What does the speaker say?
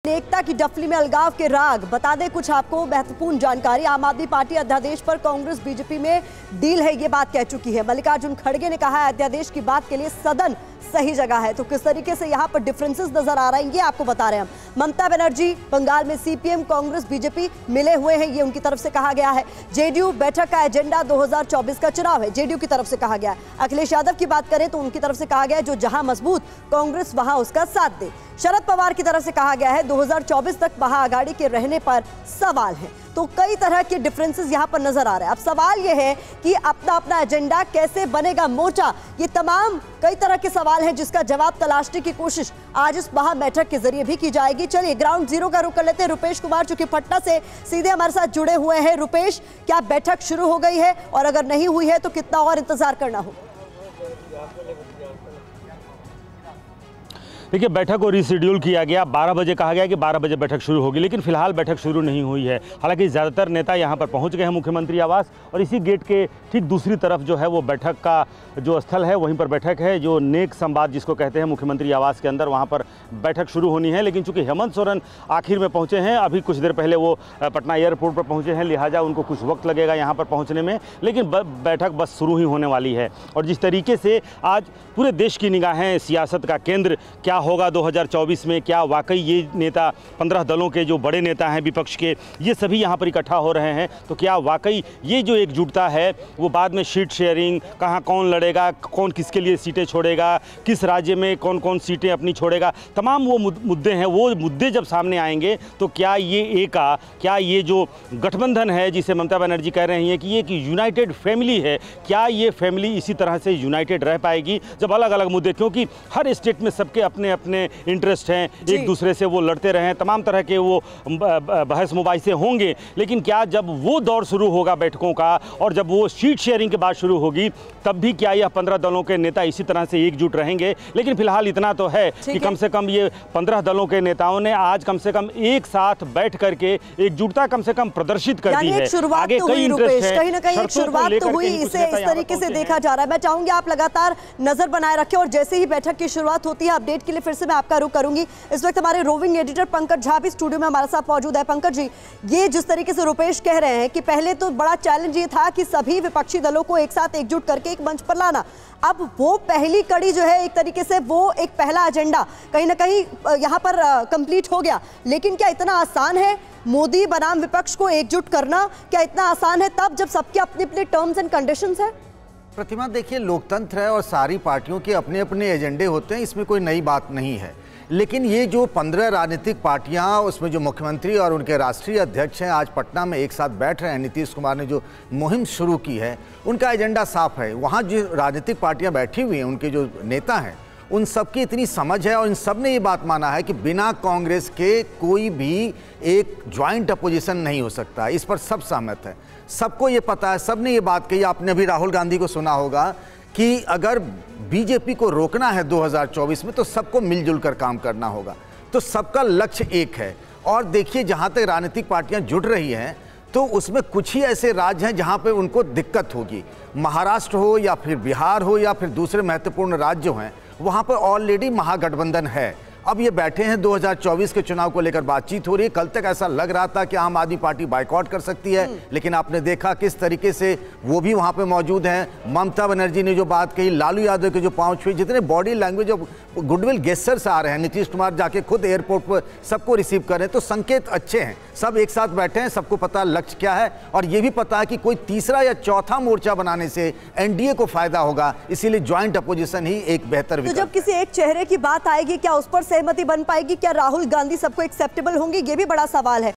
एकता की डफली में अलगाव के राग। बता दें कुछ आपको महत्वपूर्ण जानकारी। आम आदमी पार्टी अध्यादेश पर कांग्रेस बीजेपी में डील है, ये बात कह चुकी है। मल्लिकार्जुन खड़गे ने कहा है अध्यादेश की बात के लिए सदन सही जगह है। तो किस तरीके से यहाँ पर डिफरेंसेस नजर आ रहे हैं ये आपको बता रहे हैं हम। ममता बनर्जी बंगाल में सीपीएम कांग्रेस बीजेपी मिले हुए हैं, ये उनकी तरफ से कहा गया है। जेडीयू बैठक का एजेंडा 2024 का चुनाव है, जेडीयू की तरफ से कहा गया है। अखिलेश यादव की बात करें तो उनकी तरफ से कहा गया है जो जहां मजबूत कांग्रेस वहां उसका साथ दे। शरद पवार की तरफ से कहा गया है 2024 तक महाआघाड़ी के रहने पर सवाल है। तो कई तरह के डिफरेंसेस यहां पर नजर आ रहे हैं। अब सवाल यह है कि अपना अपना एजेंडा कैसे बनेगा मोर्चा, ये तमाम कई तरह के सवाल हैं जिसका जवाब तलाशने की कोशिश आज इस महा बैठक के जरिए भी की जाएगी। चलिए ग्राउंड जीरो का रुख कर लेते हैं। रुपेश कुमार चूंकि पटना से सीधे हमारे साथ जुड़े हुए हैं। रुपेश, क्या बैठक शुरू हो गई है और अगर नहीं हुई है तो कितना और इंतजार करना होगा? देखिए, बैठक को रीशेड्यूल किया गया। 12 बजे कहा गया कि 12 बजे बैठक शुरू होगी, लेकिन फिलहाल बैठक शुरू नहीं हुई है। हालांकि ज़्यादातर नेता यहां पर पहुंच गए हैं मुख्यमंत्री आवास, और इसी गेट के ठीक दूसरी तरफ जो है वो बैठक का जो स्थल है वहीं पर बैठक है, जो नेक संवाद जिसको कहते हैं मुख्यमंत्री आवास के अंदर, वहां पर बैठक शुरू होनी है। लेकिन चूंकि हेमंत सोरेन आखिर में पहुँचे हैं, अभी कुछ देर पहले वो पटना एयरपोर्ट पर पहुँचे हैं, लिहाजा उनको कुछ वक्त लगेगा यहाँ पर पहुँचने में, लेकिन बैठक बस शुरू ही होने वाली है। और जिस तरीके से आज पूरे देश की निगाहें सियासत का केंद्र क्या होगा 2024 में, क्या वाकई ये नेता 15 दलों के जो बड़े नेता हैं विपक्ष के, ये सभी यहाँ पर इकट्ठा हो रहे हैं, तो क्या वाकई ये जो एकजुटता है वो बाद में सीट शेयरिंग, कहाँ कौन लड़ेगा, कौन किसके लिए सीटें छोड़ेगा, किस राज्य में कौन कौन सीटें अपनी छोड़ेगा, तमाम वो मुद्दे हैं। वो मुद्दे जब सामने आएंगे तो क्या ये जो गठबंधन है जिसे ममता बनर्जी कह रही हैं कि ये एक यूनाइटेड फैमिली है, क्या ये फैमिली इसी तरह से यूनाइटेड रह पाएगी जब अलग अलग मुद्दे, क्योंकि हर स्टेट में सबके अपने अपने इंटरेस्ट हैं, एक दूसरे से वो लड़ते रहे, तमाम तरह के वो बहस मुबाहिसे होंगे, लेकिन क्या जब वो दौर शुरू होगा बैठकों का और जब वो सीट शेयरिंग के बाद शुरू होगी तब भी क्या यह 15 दलों के नेता इसी तरह से एकजुट रहेंगे? लेकिन फिलहाल इतना तो है कि कम से कम ये 15 दलों के नेताओं ने आज कम से कम एक साथ बैठ करके एकजुटता कम से कम प्रदर्शित कर दी है। आगे कई इंटरेस्ट है, कहीं ना कहीं एक शुरुआत तो हुई, इसे इस तरीके से देखा जा रहा है। मैं चाहूंगी आप लगातार नजर बनाए रखें और जैसे ही बैठक की शुरुआत होती है अपडेट के लिए फिर से मैं आपका रुख करूंगी। इस वक्त हमारे रोविंग एडिटर पंकज झा भी स्टूडियो में हमारे साथ मौजूद है। पंकज जी, ये जिस तरीके से रुपेश कह रहे हैं कि पहले तो बड़ा चैलेंज ये था कि सभी विपक्षी दलों को एक साथ एकजुट करके एक मंच पर लाना, अब वो पहली कड़ी जो है एक तरीके से वो एक पहला एजेंडा कहीं ना कहीं यहाँ पर कंप्लीट हो गया। लेकिन क्या इतना आसान है मोदी बनाम विपक्ष को एकजुट करना? क्या इतना आसान है तब जब सबके अपने अपने टर्म्स एंड कंडीशंस है? प्रतिमा, देखिए, लोकतंत्र है और सारी पार्टियों के अपने अपने एजेंडे होते हैं, इसमें कोई नई बात नहीं है। लेकिन ये जो 15 राजनीतिक पार्टियां, उसमें जो मुख्यमंत्री और उनके राष्ट्रीय अध्यक्ष हैं आज पटना में एक साथ बैठ रहे हैं, नीतीश कुमार ने जो मुहिम शुरू की है उनका एजेंडा साफ है। वहाँ जो राजनीतिक पार्टियां बैठी हुई हैं, उनके जो नेता हैं, उन सबकी इतनी समझ है और इन सब ने ये बात माना है कि बिना कांग्रेस के कोई भी एक ज्वाइंट अपोजिशन नहीं हो सकता। इस पर सब सहमत है, सबको ये पता है, सब ने ये बात कही। आपने अभी राहुल गांधी को सुना होगा कि अगर बीजेपी को रोकना है 2024 में तो सबको मिलजुल कर काम करना होगा, तो सबका लक्ष्य एक है। और देखिए, जहाँ तक राजनीतिक पार्टियाँ जुड़ रही हैं तो उसमें कुछ ही ऐसे राज्य हैं जहाँ पे उनको दिक्कत होगी। महाराष्ट्र हो या फिर बिहार हो या फिर दूसरे महत्वपूर्ण राज्य जो हैं, वहाँ पर ऑलरेडी महागठबंधन है। अब ये बैठे हैं, 2024 के चुनाव को लेकर बातचीत हो रही है। कल तक ऐसा लग रहा था कि आम आदमी पार्टी बायकॉट कर सकती है, लेकिन आपने देखा किस तरीके से वो भी वहाँ पे मौजूद हैं। ममता बनर्जी ने जो बात कही, लालू यादव के जो पांव छुए, जितने बॉडी लैंग्वेज और गुडविल गेस्चर्स आ रहे हैं, नीतीश कुमार जाके खुद एयरपोर्ट पर सबको रिसीव कर रहे हैं, तो संकेत अच्छे हैं। सब एक साथ बैठे हैं, सबको पता लक्ष्य क्या है और ये भी पता है कि कोई तीसरा या चौथा मोर्चा बनाने से एनडीए को फायदा होगा, इसीलिए ज्वाइंट अपोजिशन ही एक बेहतर विकल्प। तो जब किसी एक चेहरे की बात आएगी क्या उस पर सहमति बन पाएगी? क्या राहुल गांधी सबको एक्सेप्टेबल होंगे? ये भी बड़ा सवाल है।